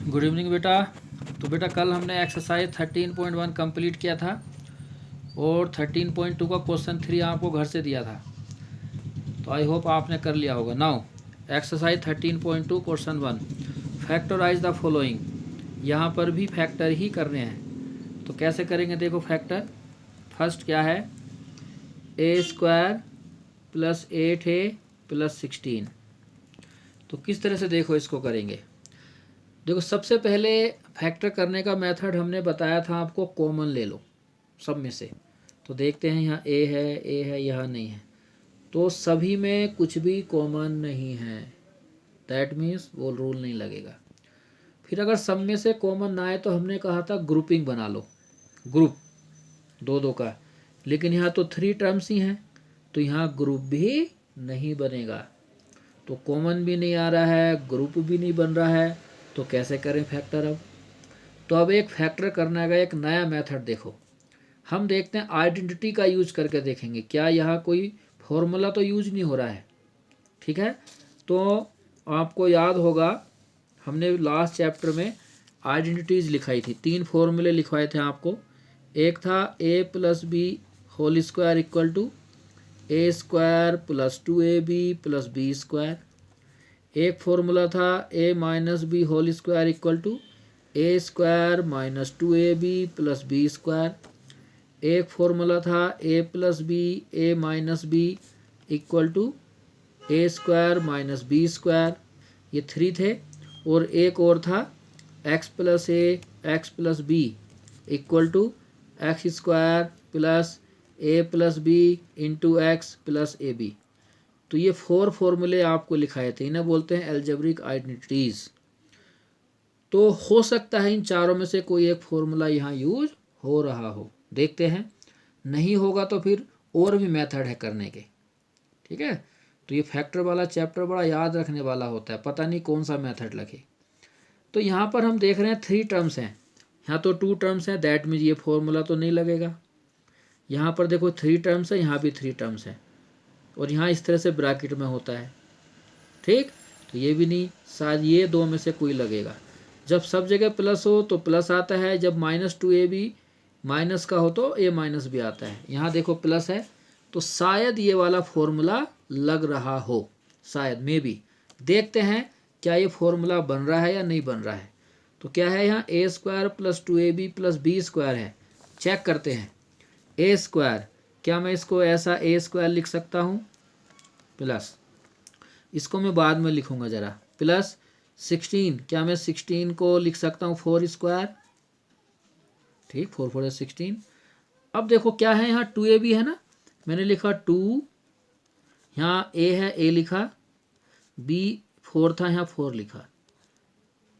Good evening बेटा। तो बेटा कल हमने एक्सरसाइज 13.1 कंप्लीट किया था और 13.2 का क्वेश्चन 3 आपको घर से दिया था, तो आई होप आपने कर लिया होगा। Now exercise 13.2 question 1, factorise the following. यहाँ पर भी फैक्टर ही करने हैं, तो कैसे करेंगे देखो। फैक्टर फर्स्ट क्या है, A square plus 8a plus 16। तो किस तरह से देखो इसको करेंगे। देखो सबसे पहले फैक्टर करने का मेथड हमने बताया था आपको, कॉमन ले लो सब में से। तो देखते हैं यहाँ ए है यहाँ नहीं है, तो सभी में कुछ भी कॉमन नहीं है, दैट मीन्स वो रूल नहीं लगेगा। फिर अगर सब में से कॉमन ना आए तो हमने कहा था ग्रुपिंग बना लो, ग्रुप दो दो का। लेकिन यहाँ तो 3 टर्म्स ही हैं, तो यहाँ ग्रुप भी नहीं बनेगा। तो कॉमन भी नहीं आ रहा है, ग्रुप भी नहीं बन रहा है, तो कैसे करें फैक्टर अब। तो अब एक फैक्टर करने का एक नया मेथड देखो। हम देखते हैं आइडेंटिटी का यूज करके देखेंगे, क्या यहाँ कोई फॉर्मूला तो यूज नहीं हो रहा है। ठीक है, तो आपको याद होगा हमने लास्ट चैप्टर में आइडेंटिटीज लिखाई थी, 3 फॉर्मूले लिखवाए थे आपको। एक था a plus B whole square equal to a square plus 2ab plus B square. एक फॉर्मूला था a minus B whole square equal to a square minus 2ab plus B square. एक फॉर्मूला था a plus b a minus b equal to a square minus b square. ये 3 थे। और एक और था x plus a x plus b equal to x square plus a plus B into x plus a b. तो ये 4 फॉर्मूले आपको लिखाए थे, इन्हें बोलते हैं एल्जेब्रिक आइडेंटिटीज। तो हो सकता है इन चारों में से कोई एक फॉर्मूला यहाँ यूज हो रहा हो, देखते हैं। नहीं होगा तो फिर और भी मेथड है करने के। ठीक है, तो ये फैक्टर वाला चैप्टर बड़ा याद रखने वाला होता है, पता नहीं कौन सा मेथड लगे। तो यहाँ पर हम देख रहे हैं 3 टर्म्स हैं, यहाँ तो 2 टर्म्स हैं, दैट मीन्स ये फॉर्मूला तो नहीं लगेगा। यहाँ पर देखो 3 टर्म्स है, यहाँ भी 3 टर्म्स है, और यहाँ इस तरह से ब्रैकेट में होता है। ठीक, तो ये भी नहीं, शायद ये 2 में से कोई लगेगा। जब सब जगह प्लस हो तो प्लस आता है, जब -2ab माइनस का हो तो a माइनस भी आता है। यहाँ देखो प्लस है, तो शायद ये वाला फॉर्मूला लग रहा हो, शायद मे बी। देखते हैं क्या ये फॉर्मूला बन रहा है या नहीं बन रहा है। तो क्या है यहाँ A square plus 2ab plus B square है, चेक करते हैं। ए स्क्वायर, क्या मैं इसको ऐसा ए स्क्वायर लिख सकता हूँ प्लस, इसको मैं बाद में लिखूंगा ज़रा, प्लस 16, क्या मैं 16 को लिख सकता हूँ 4 स्क्वायर। ठीक, 4 4 16। अब देखो क्या है यहाँ 2ab है ना, मैंने लिखा 2, यहाँ a है a लिखा, b 4 था यहाँ 4 लिखा।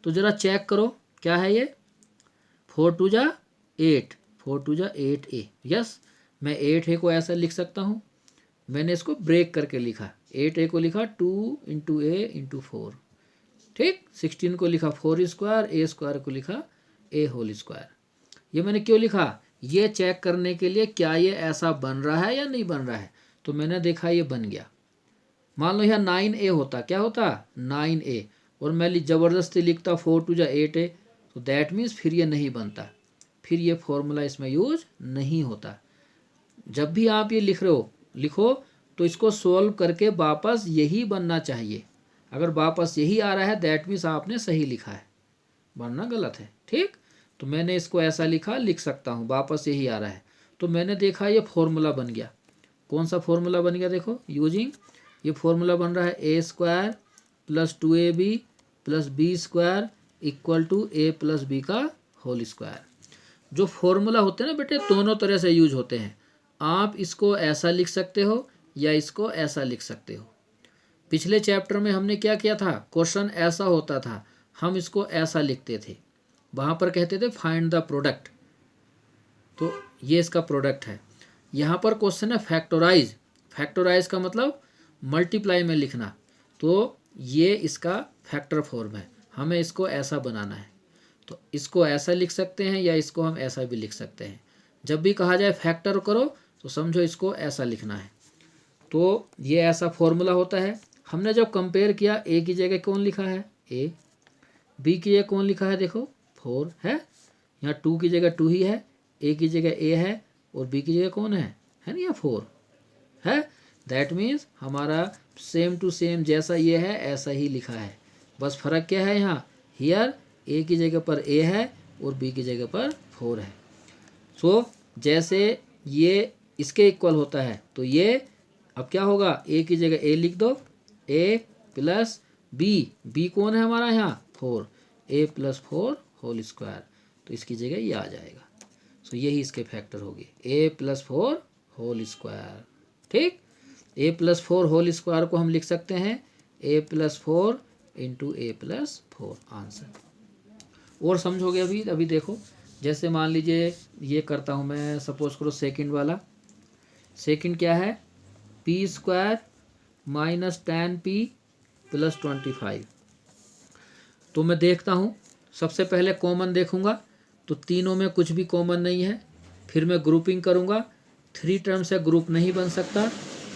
तो ज़रा चेक करो क्या है ये, 4 2 जा 8, 4 2 जा 8a। यस, मैं 8a को ऐसा लिख सकता हूँ, मैंने इसको ब्रेक करके लिखा, 8a को लिखा 2 इंटू ए इंटू 4। ठीक, 16 को लिखा 4 स्क्वायर, ए स्क्वायर को लिखा ए होल स्क्वायर। ये मैंने क्यों लिखा, ये चेक करने के लिए क्या ये ऐसा बन रहा है या नहीं बन रहा है। तो मैंने देखा ये बन गया। मान लो यहाँ 9a होता, क्या होता 9a, और मैं ज़बरदस्ती लिखता 4 2 जा 8a, तो दैट मीन्स फिर ये नहीं बनता, फिर ये फॉर्मूला इसमें यूज नहीं होता। जब भी आप ये लिख रहे हो लिखो तो इसको सोल्व करके वापस यही बनना चाहिए। अगर वापस यही आ रहा है दैट मीन्स आपने सही लिखा है, वरना गलत है। ठीक, तो मैंने इसको ऐसा लिखा, लिख सकता हूँ वापस यही आ रहा है। तो मैंने देखा ये फॉर्मूला बन गया। कौन सा फॉर्मूला बन गया देखो, यूजिंग ये फॉर्मूला बन रहा है A square plus 2ab plus B square equal to A plus B का होल स्क्वायर। जो फॉर्मूला होते हैं ना बेटे, दोनों तरह से यूज होते हैं। आप इसको ऐसा लिख सकते हो या इसको ऐसा लिख सकते हो। पिछले चैप्टर में हमने क्या किया था, क्वेश्चन ऐसा होता था, हम इसको ऐसा लिखते थे, वहाँ पर कहते थे फाइंड द प्रोडक्ट, तो ये इसका प्रोडक्ट है। यहाँ पर क्वेश्चन है फैक्टोराइज, फैक्टोराइज का मतलब मल्टीप्लाई में लिखना, तो ये इसका फैक्टर फॉर्म है, हमें इसको ऐसा बनाना है। तो इसको ऐसा लिख सकते हैं या इसको हम ऐसा भी लिख सकते हैं। जब भी कहा जाए फैक्टर करो तो समझो इसको ऐसा लिखना है। तो ये ऐसा फॉर्मूला होता है। हमने जब कंपेयर किया ए की जगह कौन लिखा है, ए, बी की जगह कौन लिखा है, देखो 4 है, यहाँ 2 की जगह 2 ही है, ए की जगह ए है और बी की जगह कौन है ना, यहाँ 4 है। दैट मीन्स हमारा सेम टू सेम जैसा ये है ऐसा ही लिखा है, बस फर्क क्या है, यहाँ हियर ए की जगह पर ए है और बी की जगह पर 4 है। सो जैसे ये इसके इक्वल होता है तो ये अब क्या होगा, ए की जगह ए लिख दो, ए प्लस बी कौन है हमारा यहाँ 4, ए प्लस 4 होल स्क्वायर, तो इसकी जगह ये आ जाएगा। सो यही इसके फैक्टर होगी, ए प्लस 4 होल स्क्वायर। ठीक, ए प्लस 4 होल स्क्वायर को हम लिख सकते हैं ए प्लस 4 इंटू ए प्लस 4 आंसर। और समझोगे अभी देखो, जैसे मान लीजिए ये करता हूँ मैं, सपोज करो सेकंड वाला, सेकंड क्या है, P square minus 10p plus 25। तो मैं देखता हूँ, सबसे पहले कॉमन देखूंगा तो तीनों में कुछ भी कॉमन नहीं है, फिर मैं ग्रुपिंग करूँगा, 3 टर्म से ग्रुप नहीं बन सकता,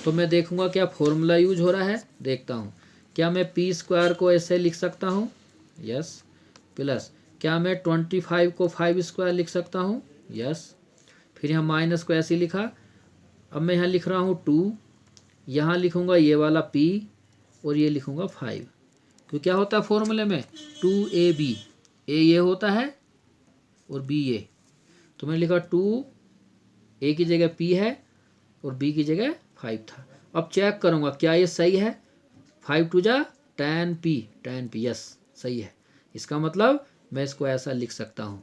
तो मैं देखूंगा क्या फॉर्मूला यूज हो रहा है, देखता हूँ क्या मैं पी स्क्वायर को ऐसे लिख सकता हूँ, यस, प्लस क्या मैं 25 को 5 स्क्वायर लिख सकता हूँ, यस, फिर यहाँ माइनस को ऐसे लिखा, अब मैं यहाँ लिख रहा हूँ 2, यहाँ लिखूँगा ये वाला p और ये लिखूँगा 5, क्यों क्या होता है फॉर्मूले में 2ab, a ये होता है और b ये, तो मैंने लिखा 2, a की जगह p है और b की जगह 5 था। अब चेक करूँगा क्या ये सही है, 5 2 जा 10p, यस सही है, इसका मतलब मैं इसको ऐसा लिख सकता हूँ।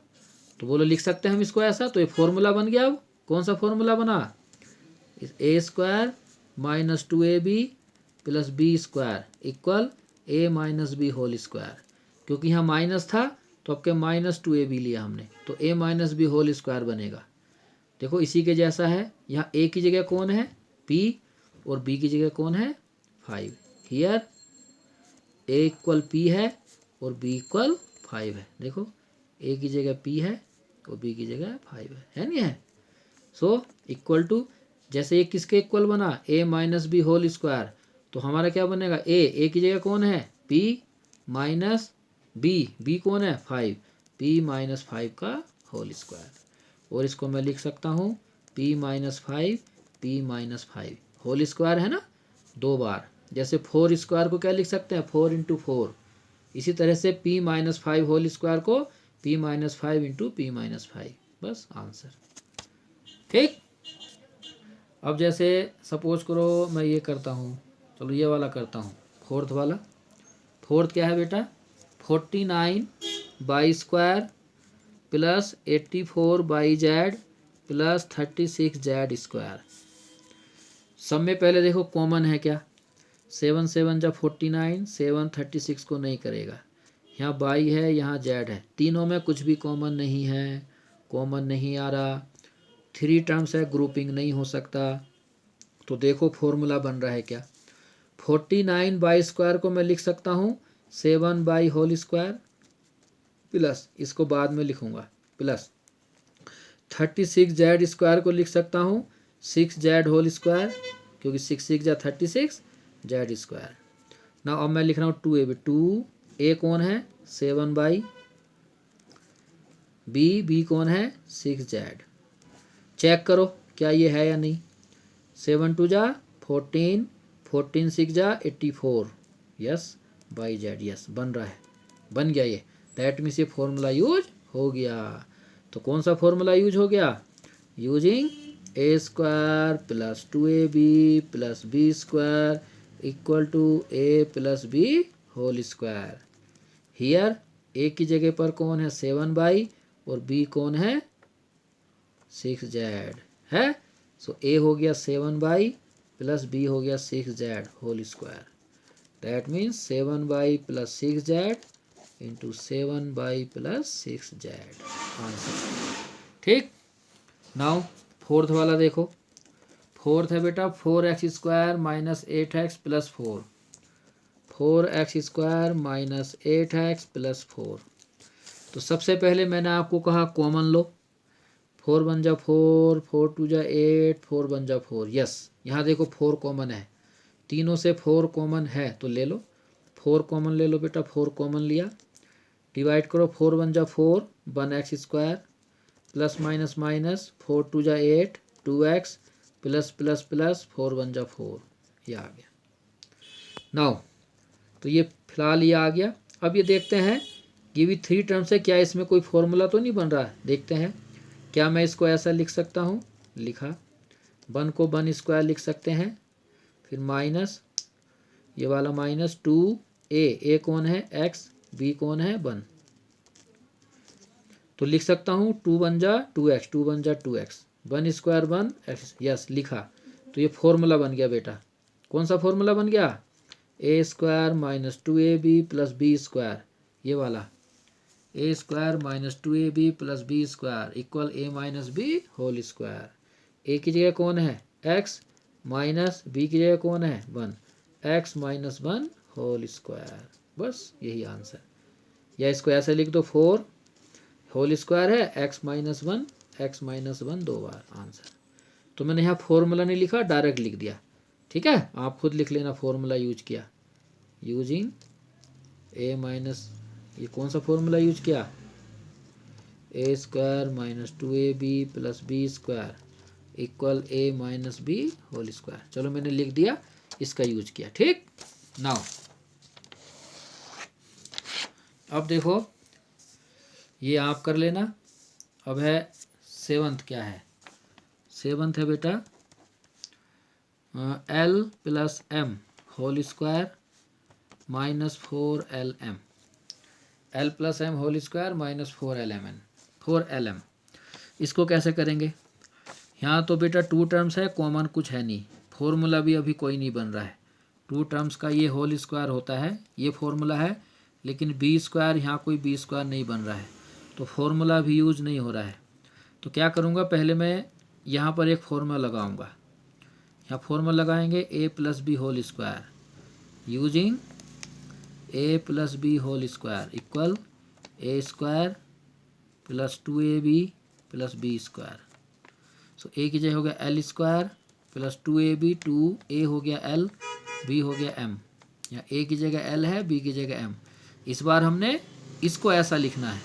तो बोलो लिख सकते हैं हम इसको ऐसा, तो ये फॉर्मूला बन गया। अब कौन सा फॉर्मूला बना, A square minus 2ab plus B square equal A minus B whole square, क्योंकि यहाँ माइनस था तो अब के माइनस 2ab लिया हमने, तो ए माइनस बी होल स्क्वायर बनेगा। देखो इसी के जैसा है, यहाँ ए की जगह कौन है p और b की जगह कौन है 5, हियर ए इक्वल p है और b इक्वल 5 है, देखो ए की जगह p है और b की जगह 5 है नहीं है। सो इक्वल टू, जैसे ये किसके इक्वल बना, a minus B whole square, तो हमारा क्या बनेगा, ए की जगह कौन है p माइनस b कौन है 5, p माइनस 5 का होल स्क्वायर, और इसको मैं लिख सकता हूँ p माइनस 5 होल स्क्वायर है ना, 2 बार, जैसे 4 स्क्वायर को क्या लिख सकते हैं 4 इंटू 4, इसी तरह से p माइनस 5 होल स्क्वायर को p minus 5 into p minus 5, बस आंसर। ठीक, अब जैसे सपोज करो मैं ये करता हूँ, चलो ये वाला करता हूँ, फोर्थ वाला। फोर्थ क्या है बेटा, 49 by square plus 84 by Z plus 36 Z square. सब में पहले देखो कॉमन है क्या, 7 7 जा 49, 7 36 को नहीं करेगा, यहाँ बाई है यहाँ जेड है, तीनों में कुछ भी कॉमन नहीं है, कॉमन नहीं आ रहा, 3 टर्म्स है, ग्रुपिंग नहीं हो सकता। तो देखो फॉर्मूला बन रहा है क्या, 49 बाई स्क्वायर को मैं लिख सकता हूँ 7 बाई होल स्क्वायर प्लस, इसको बाद में लिखूंगा, प्लस 36 जेड स्क्वायर को लिख सकता हूँ 6 जेड होल स्क्वायर, क्योंकि 6 6 जा 36 जेड स्क्वायर। ना अब मैं लिख रहा हूँ 2ab, 2a कौन है 7 बाई, b कौन है 6 जेड। चेक करो क्या ये है या नहीं, 7 2 जा 14, 14 6 जा 84, यस बाई जेड, यस बन रहा है, बन गया ये, दैट मीन्स ये फॉर्मूला यूज हो गया। तो कौन सा फॉर्मूला यूज हो गया, using A square plus 2ab plus B square equal to A plus B whole square. Here A की जगह पर कौन है 7 बाई और बी कौन है 6 जेड है, सो ए हो गया 7 बाई प्लस बी हो गया 6 z whole square, that means 7 y plus 6 z into 7 y plus 6 z answer. ठीक, नाउ फोर्थ वाला देखो, फोर्थ है बेटा 4x square minus 8x plus 4, 4x square minus 8x plus 4। तो सबसे पहले मैंने आपको कहा कॉमन लो, 4 1 जा 4, 4 2 जा 8, 4 1 जा 4, यस यहाँ देखो 4 कॉमन है, तीनों से 4 कॉमन है तो ले लो, 4 कॉमन ले लो बेटा, 4 कॉमन लिया, डिवाइड करो, 4 वन जा 4, 1x square plus minus minus 4 two जा 8, 2x plus plus plus 4 one जा 4, ये आ गया। नाउ तो ये फिलहाल ये आ गया। अब ये देखते हैं ये भी 3 टर्म्स है, क्या इसमें कोई फॉर्मूला तो नहीं बन रहा है, देखते हैं। क्या मैं इसको ऐसा लिख सकता हूँ, लिखा, 1 को 1 स्क्वायर लिख सकते हैं, फिर माइनस ये वाला माइनस 2a, a कौन है x, b कौन है 1, तो लिख सकता हूँ 2 वन जा 2x, 2 वन जा 2x, 1 स्क्वायर 1x, यस लिखा। तो ये फॉर्मूला बन गया बेटा, कौन सा फॉर्मूला बन गया, a square minus 2ab plus B square, ये वाला a square minus 2ab plus B square equal a minus B whole square. a की जगह कौन है x, माइनस b की जगह कौन है 1, x माइनस 1 होल स्क्वायर, बस यही आंसर। या इसको ऐसे लिख दो, 4 होल स्क्वायर है, x माइनस 1, x माइनस 1 2 बार आंसर। तो मैंने यहाँ फॉर्मूला नहीं लिखा, डायरेक्ट लिख दिया, ठीक है, आप खुद लिख लेना फॉर्मूला यूज किया, यूजिंग a माइनस, ये कौन सा फॉर्मूला यूज किया, a square minus 2ab plus B square equal a minus B whole square. चलो मैंने लिख दिया, इसका यूज किया, ठीक। नाउ अब देखो ये आप कर लेना। अब है 7th, क्या है 7th है बेटा, l plus m whole square minus 4lm, l plus m whole square minus 4lm। इसको कैसे करेंगे, यहाँ तो बेटा 2 टर्म्स है, कॉमन कुछ है नहीं, फॉर्मूला भी अभी कोई नहीं बन रहा है। 2 टर्म्स का ये होल स्क्वायर होता है, ये फॉर्मूला है, लेकिन बी स्क्वायर यहाँ कोई बी स्क्वायर नहीं बन रहा है, तो फॉर्मूला भी यूज नहीं हो रहा है। तो क्या करूँगा, पहले मैं यहाँ पर एक फॉर्मूला लगाऊंगा, यहाँ फॉर्मूला लगाएंगे a plus B whole square using a plus B whole square equal a square plus 2ab plus B square. So a की जगह हो गया l square plus 2ab, 2a हो गया l, b हो गया m, या a की जगह l है, b की जगह m। इस बार हमने इसको ऐसा लिखना है,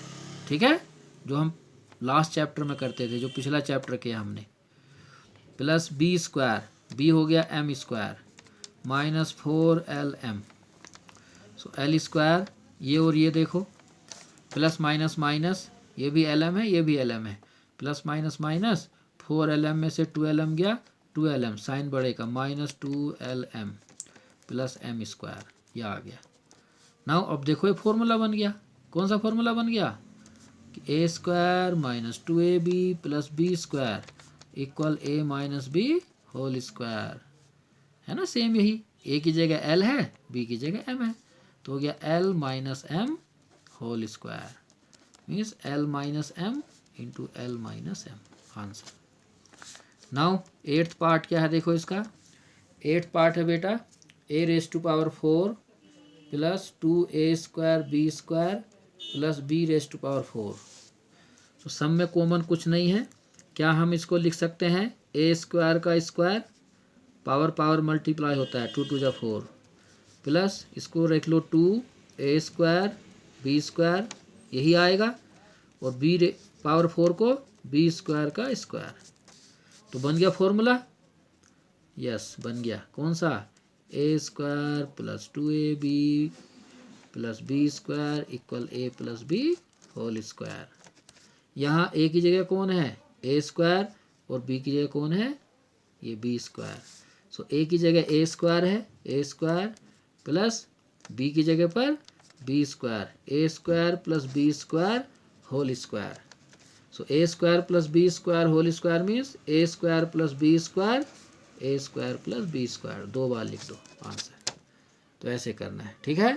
ठीक है, जो हम लास्ट चैप्टर में करते थे, जो पिछला चैप्टर किया हमने, प्लस बी स्क्वायर, बी हो गया M square minus 4lm। So L square, ये और ये देखो, प्लस माइनस माइनस, ये भी lm है, ये भी lm है, प्लस माइनस माइनस 4lm में से 2lm गया, 2lm साइन बढ़ेगा, minus 2lm plus M square, यह आ गया। नाउ अब देखो ये फॉर्मूला बन गया, कौन सा फॉर्मूला बन गया, a square minus 2ab plus B square equal a minus B whole square, है ना, सेम यही, a की जगह l है, b की जगह m है, तो हो गया l minus m whole square, means l minus m into l minus m, answer. Now 8th part क्या है, देखो इसका 8th पार्ट है बेटा, a raise to power 4 plus 2a square b square plus b raise to power 4। तो सम में common कुछ नहीं है, क्या हम इसको लिख सकते हैं, a स्क्वायर का स्क्वायर, पावर पावर मल्टीप्लाई होता है, 2 टू जा 4, प्लस इसको रख लो 2a स्क्वायर बी स्क्वायर, यही आएगा, और बी पावर 4 को बी स्क्वायर का स्क्वायर। तो बन गया फॉर्मूला, यस बन गया, कौन सा, a square plus 2ab plus B square equal a plus B whole square. यहाँ a की जगह कौन है, a स्क्वायर, और b की जगह कौन है, ये बी स्क्वायर। सो a की जगह a स्क्वायर है, a स्क्वायर प्लस b की जगह पर b square, a square plus B square whole square. So a square plus B square whole square means a square plus B square, a square plus B square, 2 बार लिख दो answer. तो ऐसे करना है, ठीक है।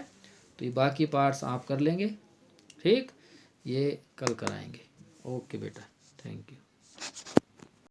तो ये बाकी पार्ट्स आप कर लेंगे, ठीक, ये कल कराएंगे। ओके बेटा, थैंक यू।